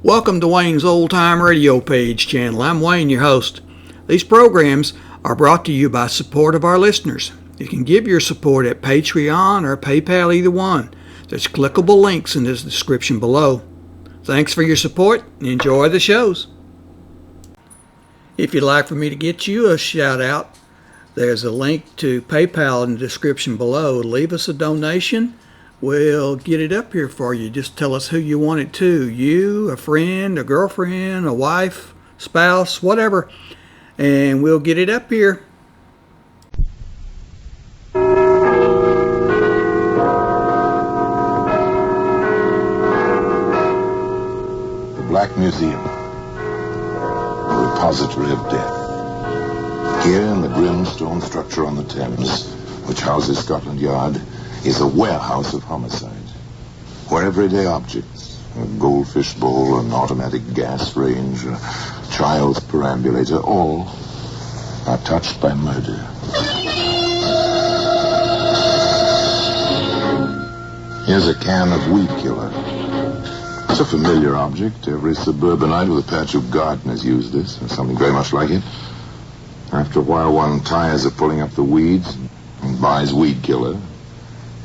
Welcome to Wayne's Old Time Radio Page channel. I'm Wayne, your host. These programs are brought to you by support of our listeners. You can give your support at Patreon or PayPal, either one. There's clickable links in the description below. Thanks for your support and enjoy the shows. If you'd like for me to get you a shout out, there's a link to PayPal in the description below. Leave us a donation. We'll get it up here for you. Just tell us who you want it to. You, a friend, a girlfriend, a wife, spouse, whatever. And we'll get it up here. The Black Museum, a repository of death. Here in the grim stone structure on the Thames, which houses Scotland Yard, is a warehouse of homicide, where everyday objects, a goldfish bowl, an automatic gas range, a child's perambulator, all are touched by murder. Here's a can of Weedkiller. It's a familiar object. Every suburbanite with a patch of garden has used this, or something very much like it. After a while, one tires of pulling up the weeds and buys Weedkiller.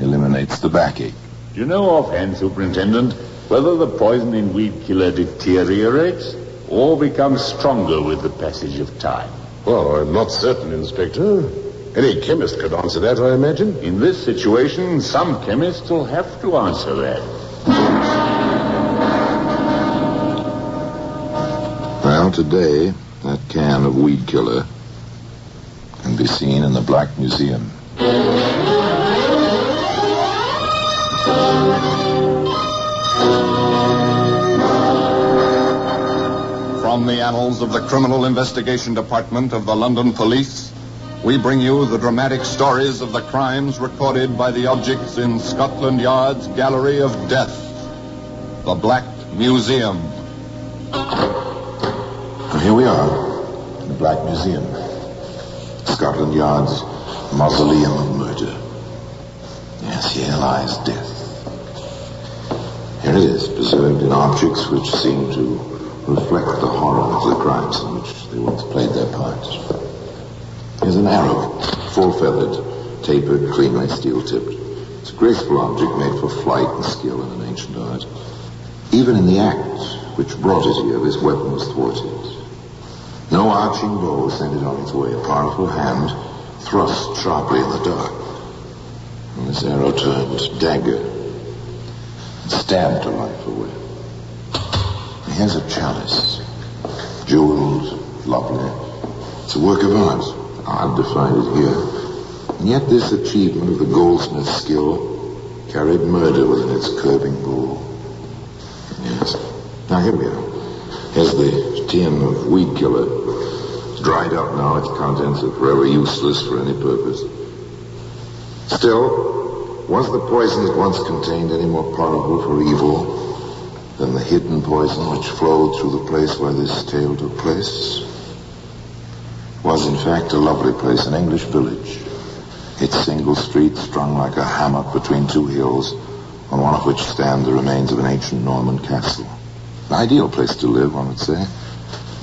Eliminates the backache. Do you know offhand, Superintendent, whether the poison in Weedkiller deteriorates or becomes stronger with the passage of time? Well, I'm not certain, Inspector. Any chemist could answer that, I imagine. In this situation, some chemists will have to answer that. Well, today, that can of Weedkiller can be seen in the Black Museum. From the annals of the Criminal Investigation Department of the London Police, we bring you the dramatic stories of the crimes recorded by the objects in Scotland Yard's Gallery of Death, the Black Museum. Now, here we are, in the Black Museum, Scotland Yard's mausoleum of murder. Yes, here lies death. Here it is, preserved in objects which seem to reflect the horror of the crimes in which they once played their parts. Here's an arrow, full-feathered, tapered, cleanly steel-tipped. It's a graceful object made for flight and skill in an ancient art. Even in the act which brought it here, this weapon was thwarted. No arching bow sent it on its way. A powerful hand thrust sharply in the dark. And this arrow turned dagger and stabbed a life away. Here's a chalice, jeweled, lovely. It's a work of art. Odd to find it here. And yet this achievement of the goldsmith's skill carried murder within its curving bowl. Yes. Now here we are. Here's the tin of Weedkiller. It's dried up now. Its contents are forever useless for any purpose. Still, was the poison it once contained any more powerful for evil than the hidden poison which flowed through the place where this tale took place? Was in fact a lovely place, an English village. Its single street strung like a hammock between two hills, on one of which stand the remains of an ancient Norman castle. An ideal place to live, one would say,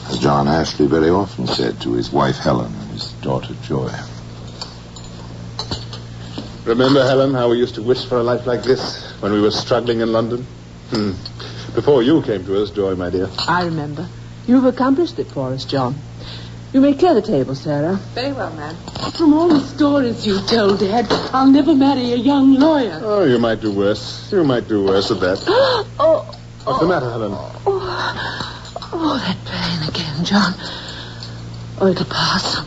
as John Ashley very often said to his wife Helen and his daughter Joy. Remember, Helen, how we used to wish for a life like this when we were struggling in London? Before you came to us, Joy, my dear. I remember. You've accomplished it for us, John. You may clear the table, Sarah. Very well, ma'am. From all the stories you told, Dad, I'll never marry a young lawyer. Oh, you might do worse. You might do worse at that. What's the matter, Helen? Oh, that pain again, John. Oh, it'll pass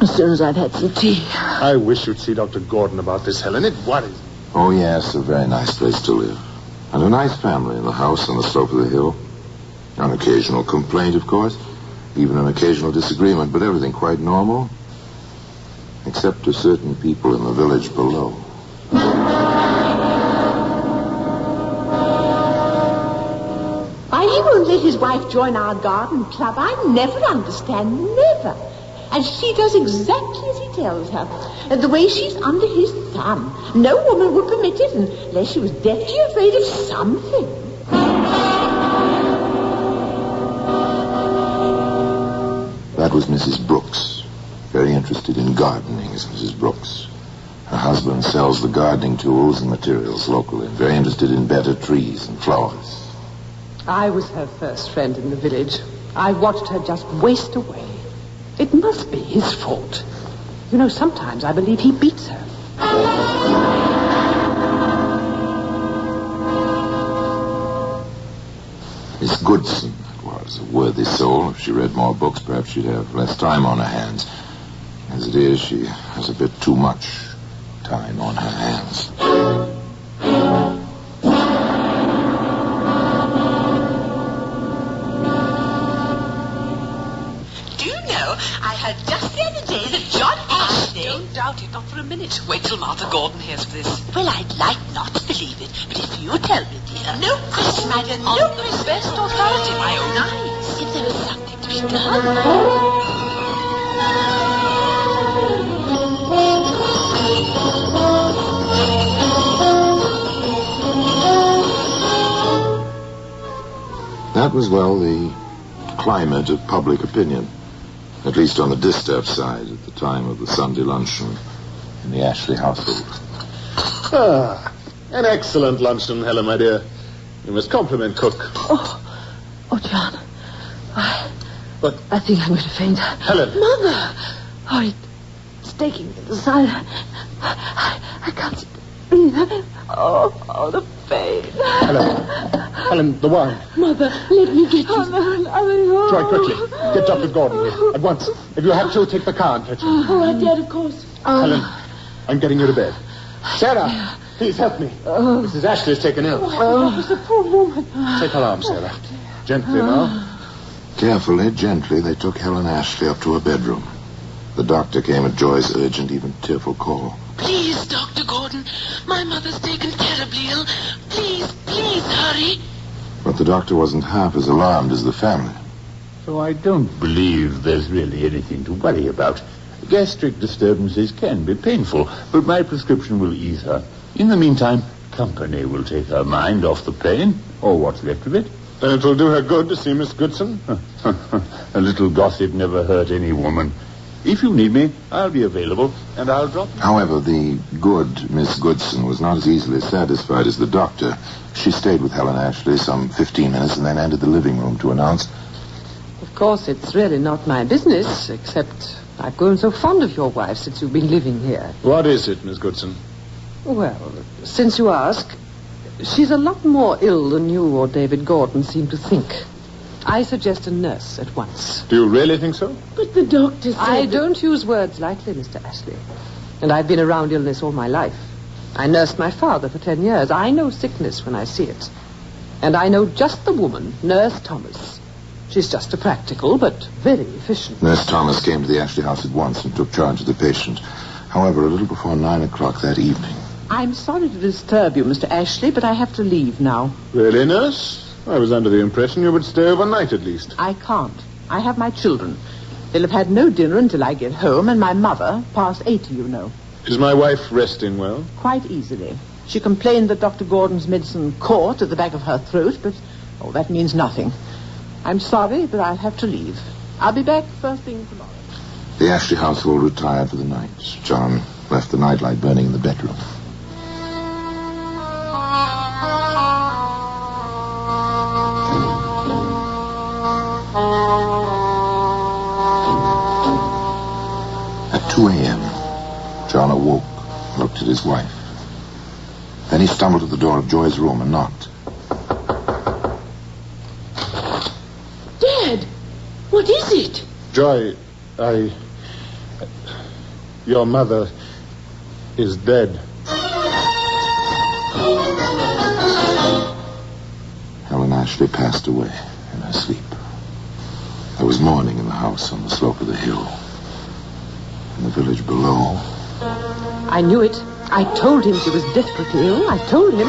as soon as I've had some tea. I wish you'd see Dr. Gordon about this, Helen. It worries me. Oh, yes, a very nice place to live. And a nice family in the house on the slope of the hill. An occasional complaint, of course. Even an occasional disagreement, but everything quite normal. Except to certain people in the village below. Why he won't let his wife join our garden club, I never understand, never. And she does exactly as he tells her. And the way she's under his thumb, no woman would permit it unless she was deathly afraid of something. That was Mrs. Brooks. Very interested in gardening is Mrs. Brooks. Her husband sells the gardening tools and materials locally. Very interested in better trees and flowers. I was her first friend in the village. I watched her just waste away. It must be his fault. You know, sometimes I believe he beats her. Miss Goodson was a worthy soul. If she read more books, perhaps she'd have less time on her hands. As it is, she has a bit too much time on her hands. Do you know, I heard just the other day that John Ashley... Don't doubt it, not for a minute. Wait till Martha Gordon hears of this. Well, I'd like not to believe it, but if you tell me, dear... No question, my dear, no On the question. best authority, my own eyes. If there was something to be done... That was, well, the climate of public opinion, at least on the distaff side at the time of the Sunday luncheon in the Ashley household. An excellent luncheon, Helen, my dear. You must compliment cook. Oh, John. What? I think I'm going to faint. Helen. Mother! Oh, it's taking me to the side. I can't breathe. Oh, the pain. Helen, the wine. Mother, let me get you. Oh, Try quickly. Get Dr. Gordon here, at once. If you have to, take the car and fetch him. All right, Dad, of course. Helen, I'm getting you to bed. Sarah, please help me. Mrs. Ashley is taken ill. The poor woman. Take her arm, Sarah. Gently now. Carefully, gently, they took Helen Ashley up to her bedroom. The doctor came at Joy's urgent, even tearful call. Please, Dr. Gordon. My mother's taken terribly ill. Please, hurry. But the doctor wasn't half as alarmed as the family. So I don't believe there's really anything to worry about. Gastric disturbances can be painful, but my prescription will ease her. In the meantime, company will take her mind off the pain, or what's left of it. Then it will do her good to see Miss Goodson. A little gossip never hurt any woman. If you need me, I'll be available, and I'll drop you. However, the good Miss Goodson was not as easily satisfied as the doctor. She stayed with Helen Ashley some 15 minutes and then entered the living room to announce, Of course, it's really not my business, except I've grown so fond of your wife since you've been living here. What is it, Miss Goodson? Well, since you ask, she's a lot more ill than you or David Gordon seem to think. I suggest a nurse at once. Do you really think so? But the doctor said... I don't use words lightly, Mr. Ashley. And I've been around illness all my life. I nursed my father for 10 years. I know sickness when I see it. And I know just the woman, Nurse Thomas. She's just a practical, but very efficient. Nurse Thomas came to the Ashley house at once and took charge of the patient. However, a little before 9 o'clock that evening, I'm sorry to disturb you, Mr. Ashley, but I have to leave now. Really, nurse? I was under the impression you would stay overnight at least. I can't. I have my children. They'll have had no dinner until I get home, and my mother, past 80, you know. Is my wife resting well? Quite easily. She complained that Dr. Gordon's medicine caught at the back of her throat, but, that means nothing. I'm sorry, but I'll have to leave. I'll be back first thing tomorrow. the Ashley household retired for the night. John left the nightlight burning in the bedroom. At 2 a.m., John awoke, looked at his wife. Then he stumbled to the door of Joy's room and knocked. Dad, what is it? Joy, your mother is dead. Helen Ashley passed away in her sleep. There was mourning in the house on the slope of the hill. In the village below. I knew it. I told him she was desperately ill. I told him.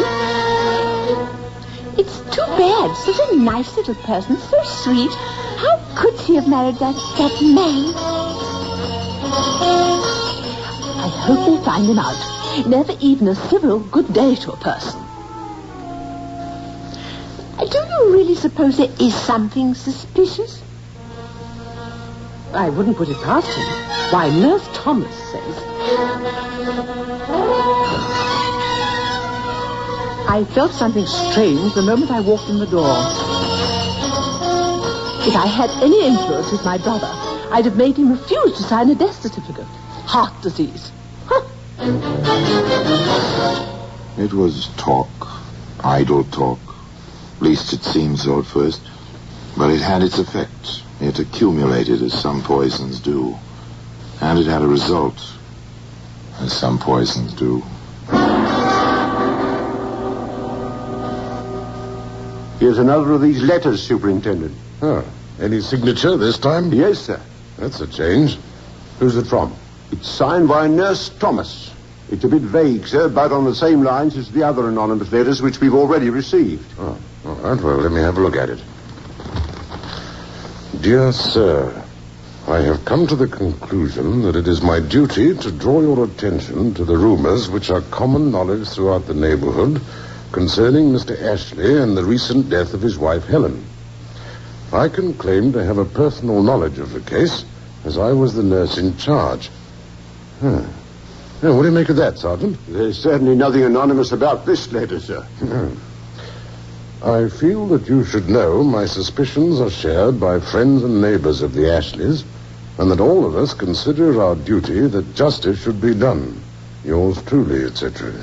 It's too bad. Such a nice little person, so sweet. How could she have married that man? I hope they find him out. Never even a civil good day to a person. Do you really suppose there is something suspicious? I wouldn't put it past him. Why, Nurse Thomas says... I felt something strange the moment I walked in the door. If I had any influence with my brother, I'd have made him refuse to sign a death certificate. Heart disease. Huh. It was talk, idle talk. At least it seemed so at first. But it had its effect. It accumulated as some poisons do. And it had a result, as some poisons do. Here's another of these letters, Superintendent. Oh, any signature this time? Yes, sir. That's a change. Who's it from? It's signed by Nurse Thomas. It's a bit vague, sir, but on the same lines as the other anonymous letters which we've already received. Oh, all right. Well, let me have a look at it. Dear Sir, I have come to the conclusion that it is my duty to draw your attention to the rumors which are common knowledge throughout the neighborhood concerning Mr. Ashley and the recent death of his wife, Helen. I can claim to have a personal knowledge of the case, as I was the nurse in charge. Now, what do you make of that, Sergeant? There's certainly nothing anonymous about this letter, sir. I feel that you should know my suspicions are shared by friends and neighbors of the Ashleys, and that all of us consider our duty that justice should be done. Yours truly, etc.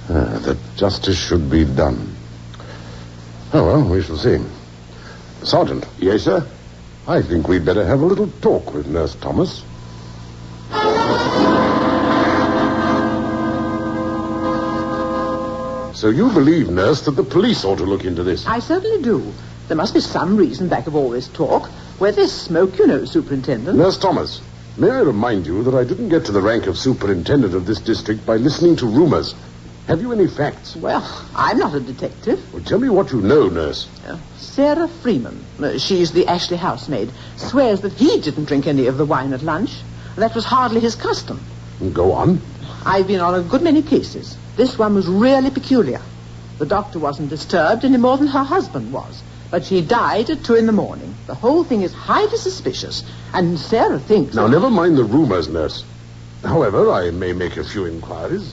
That justice should be done. Oh, well, we shall see. Sergeant. Yes, sir? I think we'd better have a little talk with Nurse Thomas. So you believe, Nurse, that the police ought to look into this? I certainly do. There must be some reason back of all this talk. Where there's smoke, you know, Superintendent. Nurse Thomas, may I remind you that I didn't get to the rank of superintendent of this district by listening to rumors. Have you any facts? Well, I'm not a detective. Well, tell me what you know, Nurse. Sarah Freeman, she's the Ashley housemaid, swears that he didn't drink any of the wine at lunch. That was hardly his custom. Go on. I've been on a good many cases. This one was really peculiar. The doctor wasn't disturbed any more than her husband was. But she died at 2 a.m. The whole thing is highly suspicious. And Sarah thinks... Now, never mind the rumors, Nurse. However, I may make a few inquiries.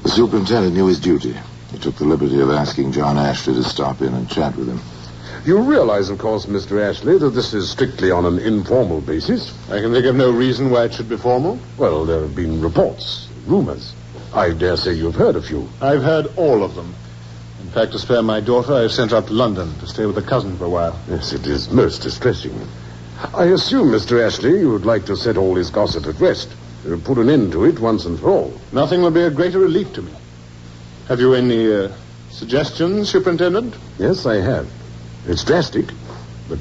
The superintendent knew his duty. He took the liberty of asking John Ashley to stop in and chat with him. You realize, of course, Mr. Ashley, that this is strictly on an informal basis. I can think of no reason why it should be formal. Well, there have been reports, rumors. I dare say you've heard a few. I've heard all of them. In fact, to spare my daughter, I've sent her up to London to stay with a cousin for a while. Yes, it is most distressing. I assume, Mr. Ashley, you would like to set all this gossip at rest. Put an end to it once and for all. Nothing will be a greater relief to me. Have you any suggestions, Superintendent? Yes, I have. It's drastic, but,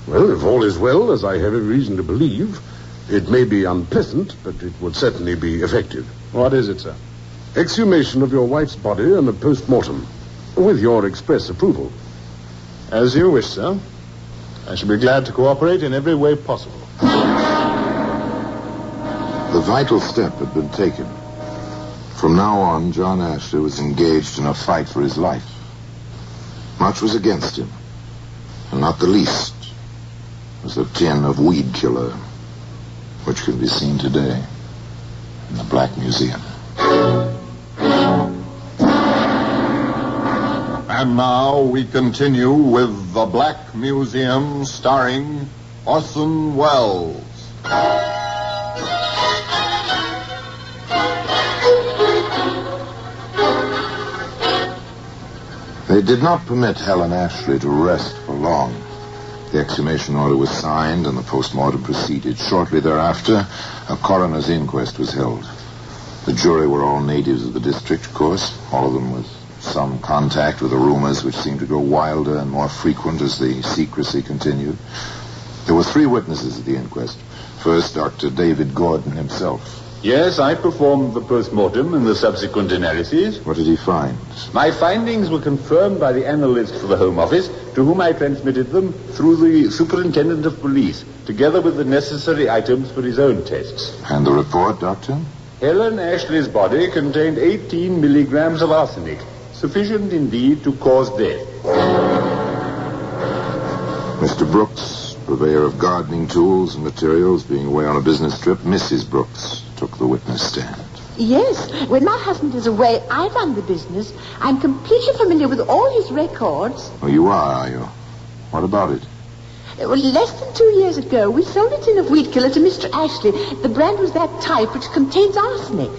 well, if all is well, as I have every reason to believe, it may be unpleasant, but it would certainly be effective. What is it, sir? Exhumation of your wife's body and a post-mortem, with your express approval. As you wish, sir. I shall be glad to cooperate in every way possible. The vital step had been taken. From now on, John Ashley was engaged in a fight for his life. Much was against him, and not the least was a tin of Weedkiller, which can be seen today in the Black Museum. And now we continue with The Black Museum, starring Orson Welles. They did not permit Helen Ashley to rest for long. The exhumation order was signed and the post-mortem proceeded. Shortly thereafter, a coroner's inquest was held. The jury were all natives of the district, of course, all of them with some contact with the rumors which seemed to grow wilder and more frequent as the secrecy continued. There were 3 witnesses at the inquest. First, Dr. David Gordon himself. Yes, I performed the post-mortem and the subsequent analyses. What did he find? My findings were confirmed by the analyst for the Home Office, to whom I transmitted them through the Superintendent of Police, together with the necessary items for his own tests. And the report, Doctor? Helen Ashley's body contained 18 milligrams of arsenic, sufficient indeed to cause death. Mr. Brooks, Purveyor of gardening tools and materials, being away on a business trip, Mrs. Brooks took the witness stand. Yes, when my husband is away, I run the business. I'm completely familiar with all his records. Oh, you are you? What about it? Well, less than 2 years ago, we sold a tin of Weedkiller to Mr. Ashley. The brand was that type which contains arsenic.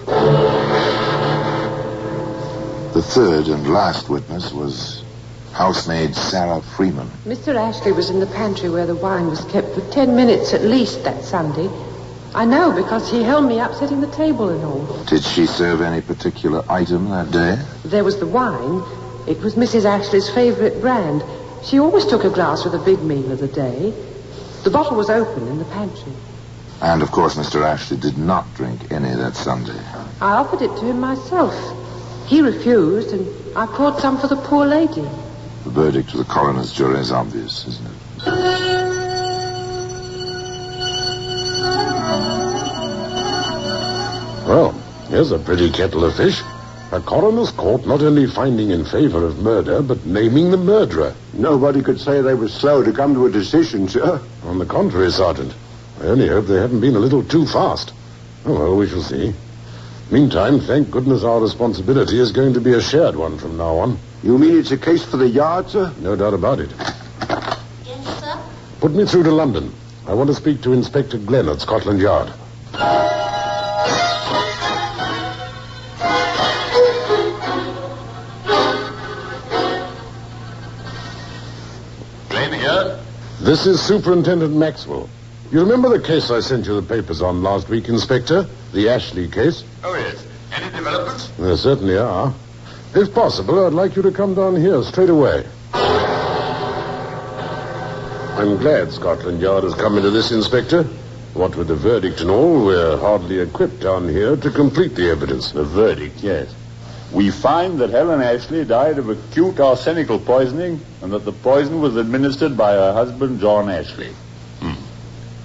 The third and last witness was housemaid Sarah Freeman. Mr. Ashley was in the pantry where the wine was kept for 10 minutes at least that Sunday. I know because he held me up setting the table and all. Did she serve any particular item that day? There was the wine. It was Mrs. Ashley's favorite brand. She always took a glass with a big meal of the day. The bottle was open in the pantry. And, of course, Mr. Ashley did not drink any that Sunday. I offered it to him myself. He refused, and I poured some for the poor lady. The verdict to the coroner's jury is obvious, isn't it? Well, here's a pretty kettle of fish. A coroner's court not only finding in favor of murder, but naming the murderer. Nobody could say they were slow to come to a decision, sir. On the contrary, Sergeant. I only hope they haven't been a little too fast. Oh, well, we shall see. Meantime, thank goodness our responsibility is going to be a shared one from now on. You mean it's a case for the yard, sir? No doubt about it. Yes, sir? Put me through to London. I want to speak to Inspector Glenn at Scotland Yard. Glenn here? This is Superintendent Maxwell. You remember the case I sent you the papers on last week, Inspector? The Ashley case? Oh, yes. Any developments? There certainly are. If possible, I'd like you to come down here straight away. I'm glad Scotland Yard has come into this, Inspector. What with the verdict and all, we're hardly equipped down here to complete the evidence. The verdict, yes. We find that Helen Ashley died of acute arsenical poisoning and that the poison was administered by her husband, John Ashley.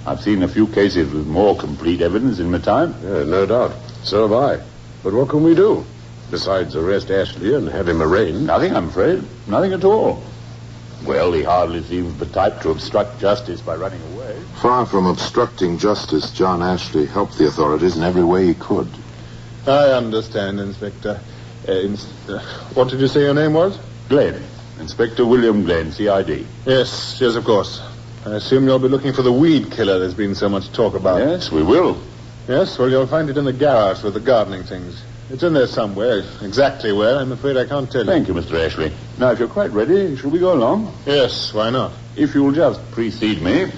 I've seen a few cases with more complete evidence in my time. Yeah, no doubt. So have I. But what can we do? Besides arrest Ashley and have him arraigned? Nothing, I'm afraid. Nothing at all. Well, he hardly seems the type to obstruct justice by running away. Far from obstructing justice, John Ashley helped the authorities in every way he could. I understand, Inspector. What did you say your name was? Glenn. Inspector William Glenn, CID. Yes, of course. I assume you'll be looking for the weed killer there's been so much talk about. Yes, we will. Yes, well, you'll find it in the garage with the gardening things. It's in there somewhere. Exactly where, I'm afraid I can't tell you. Thank you, Mr. Ashley. Now, if you're quite ready, shall we go along? Yes, why not? If you'll just precede me.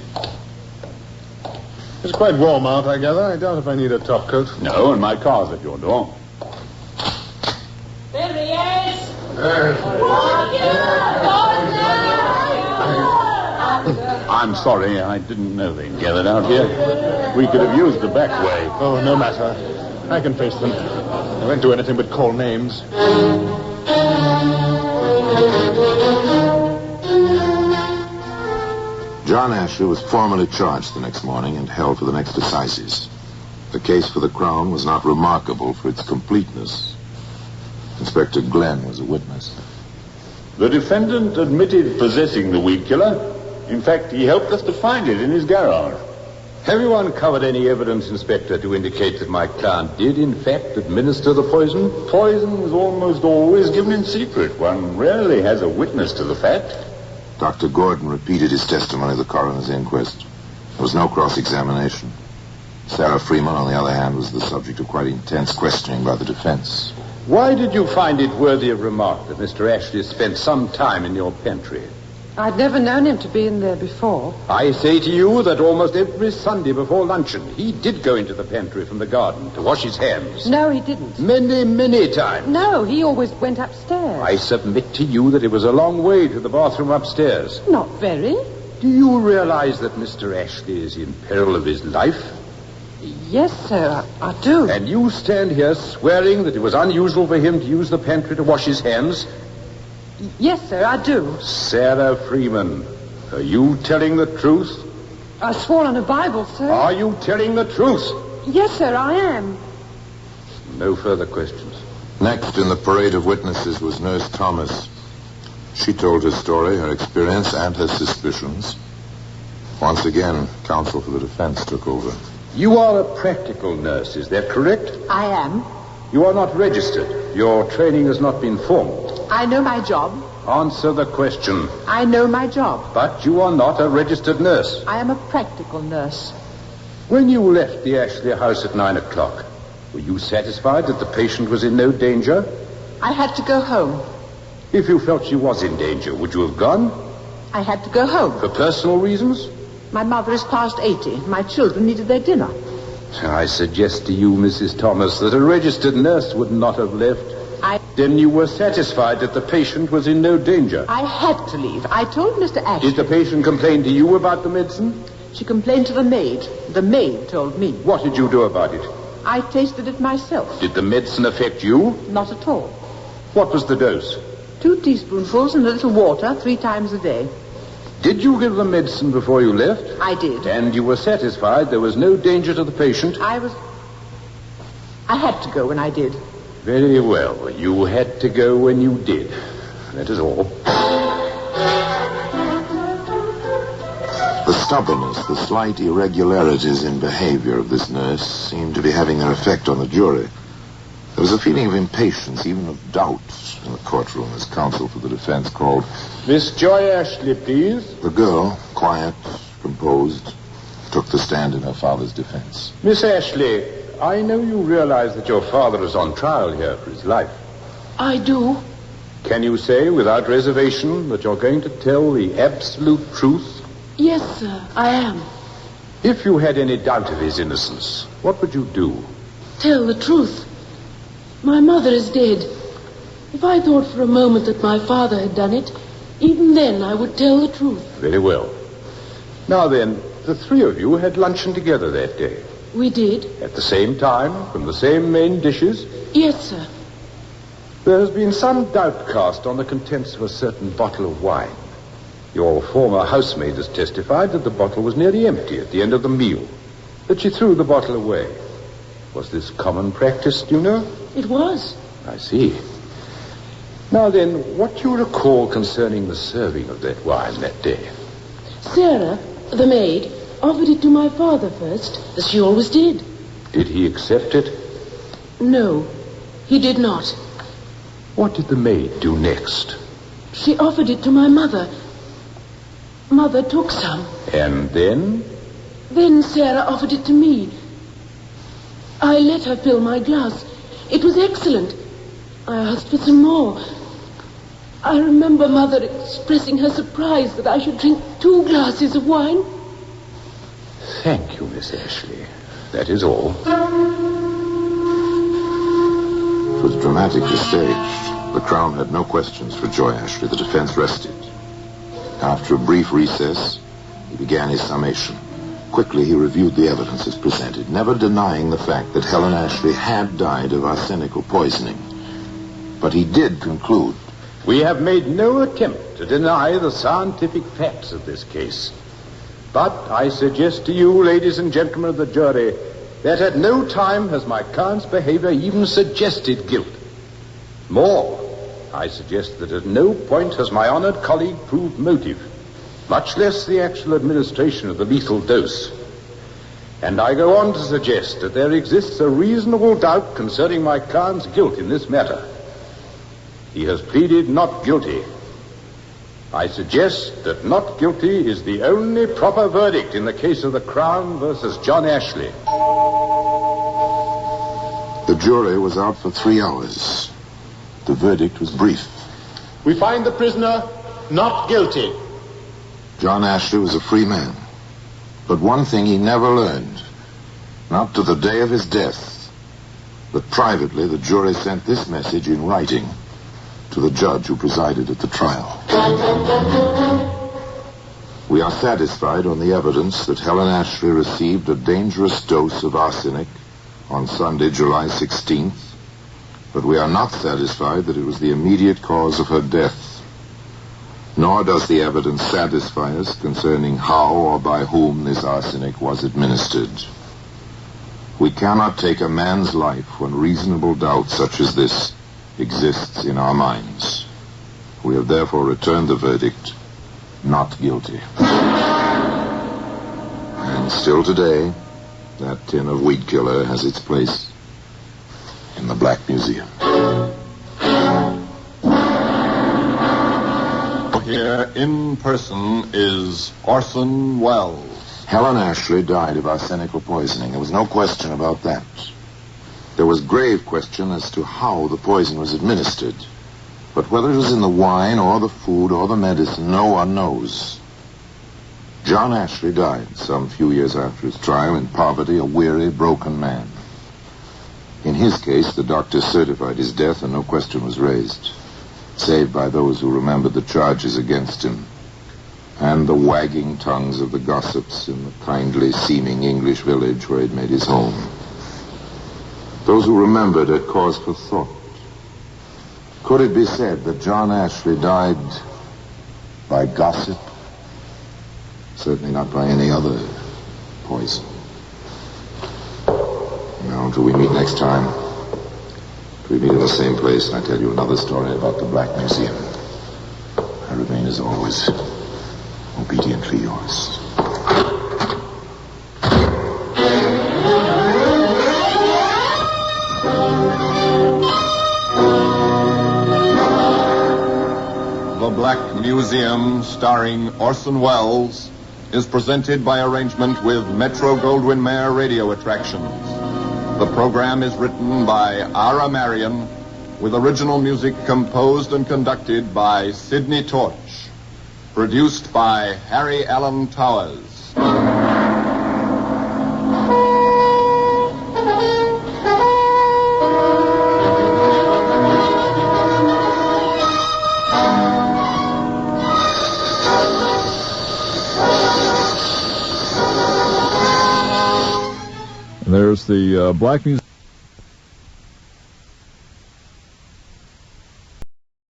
It's quite warm out, I gather. I doubt if I need a top coat. No, and my car's at your door. There he is! I'm sorry, I didn't know they'd gathered out here. We could have used the back way. Oh, no matter. I can face them. I won't do anything but call names. John Ashley was formally charged the next morning and held for the next assizes. The case for the Crown was not remarkable for its completeness. Inspector Glenn was a witness. The defendant admitted possessing the weed killer. In fact, he helped us to find it in his garage. Have you uncovered any evidence, Inspector, to indicate that my client did, in fact, administer the poison? Poison is almost always given in secret. One rarely has a witness to the fact. Dr. Gordon repeated his testimony at the coroner's inquest. There was no cross-examination. Sarah Freeman, on the other hand, was the subject of quite intense questioning by the defense. Why did you find it worthy of remark that Mr. Ashley spent some time in your pantry? I'd never known him to be in there before. I say to you that almost every Sunday before luncheon, he did go into the pantry from the garden to wash his hands. No, he didn't. Many times. No, he always went upstairs. I submit to you that it was a long way to the bathroom upstairs. Not very. Do you realize that Mr. Ashley is in peril of his life? Yes, sir, I do. And you stand here swearing that it was unusual for him to use the pantry to wash his hands? Yes, sir, I do. Sarah Freeman, are you telling the truth? I swore on a Bible, sir. Are you telling the truth? Yes, sir, I am. No further questions. Next in the parade of witnesses was Nurse Thomas. She told her story, her experience, and her suspicions. Once again, counsel for the defense took over. You are a practical nurse, is that correct? I am. You are not registered. Your training has not been formal. I know my job. Answer the question. I know my job. But you are not a registered nurse. I am a practical nurse. When you left the Ashley house at 9 o'clock, were you satisfied that the patient was in no danger? I had to go home. If you felt she was in danger, would you have gone? I had to go home. For personal reasons? My mother is past 80. My children needed their dinner. I suggest to you, Mrs. Thomas, that a registered nurse would not have left. Then you were satisfied that the patient was in no danger. I had to leave. I told Mr. Ashley. Did the patient complain to you about the medicine? She complained to the maid. The maid told me. What did you do about it? I tasted it myself. Did the medicine affect you? Not at all. What was the dose? 2 teaspoonfuls and a little water 3 times a day. Did you give the medicine before you left? I did. And you were satisfied there was no danger to the patient? I had to go when I did. Very well. You had to go when you did. That is all. The stubbornness, the slight irregularities in behavior of this nurse seemed to be having their effect on the jury. There was a feeling of impatience, even of doubt, in the courtroom as counsel for the defense called Miss Joy Ashley, please. The girl, quiet, composed, took the stand in her father's defense. Miss Ashley, I know you realize that your father is on trial here for his life. I do. Can you say without reservation that you're going to tell the absolute truth? Yes, sir, I am. If you had any doubt of his innocence, what would you do? Tell the truth. My mother is dead. If I thought for a moment that my father had done it, even then I would tell the truth. Very well. Now then, the 3 of you had luncheon together that day. We did. At the same time, from the same main dishes? Yes, sir. There has been some doubt cast on the contents of a certain bottle of wine. Your former housemaid has testified that the bottle was nearly empty at the end of the meal, that she threw the bottle away. Was this common practice, do you know? It was. I see. Now then, what do you recall concerning the serving of that wine that day? Sarah, the maid, offered it to my father first, as she always did. Did he accept it? No, he did not. What did the maid do next? She offered it to my mother. Mother took some. And then? Then Sarah offered it to me. I let her fill my glass. It was excellent. I asked for some more. I remember Mother expressing her surprise that I should drink 2 glasses of wine. Thank you, Miss Ashley. That is all. It was dramatically staged. The Crown had no questions for Joy Ashley. The defense rested. After a brief recess, he began his summation. Quickly, he reviewed the evidence as presented, never denying the fact that Helen Ashley had died of arsenical poisoning. But he did conclude. We have made no attempt to deny the scientific facts of this case. But I suggest to you, ladies and gentlemen of the jury, that at no time has my client's behavior even suggested guilt. More, I suggest that at no point has my honored colleague proved motive, much less the actual administration of the lethal dose. And I go on to suggest that there exists a reasonable doubt concerning my client's guilt in this matter. He has pleaded not guilty. I suggest that not guilty is the only proper verdict in the case of the Crown versus John Ashley. The jury was out for 3 hours. The verdict was brief. We find the prisoner not guilty. John Ashley was a free man. But one thing he never learned, not to the day of his death, but privately the jury sent this message in writing to the judge who presided at the trial. We are satisfied on the evidence that Helen Ashley received a dangerous dose of arsenic on Sunday, July 16th, but we are not satisfied that it was the immediate cause of her death. Nor does the evidence satisfy us concerning how or by whom this arsenic was administered. We cannot take a man's life when reasonable doubt such as this exists in our minds. We have therefore returned the verdict, not guilty. And still today, that tin of Weedkiller has its place in the Black Museum. Here in person is Orson Welles. Helen Ashley died of arsenical poisoning. There was no question about that. There was grave question as to how the poison was administered. But whether it was in the wine or the food or the medicine, no one knows. John Ashley died some few years after his trial in poverty, a weary, broken man. In his case, the doctors certified his death and no question was raised, save by those who remembered the charges against him and the wagging tongues of the gossips in the kindly-seeming English village where he'd made his home. Those who remembered had cause for thought. Could it be said that John Ashley died by gossip? Certainly not by any other poison. Now, until we meet next time, we meet in the same place and I tell you another story about the Black Museum. I remain, as always, obediently yours. The Black Museum, starring Orson Welles, is presented by arrangement with Metro-Goldwyn-Mayer Radio Attractions. The program is written by Ara Marion, with original music composed and conducted by Sidney Torch. Produced by Harry Allen Towers. There's the Black Museum.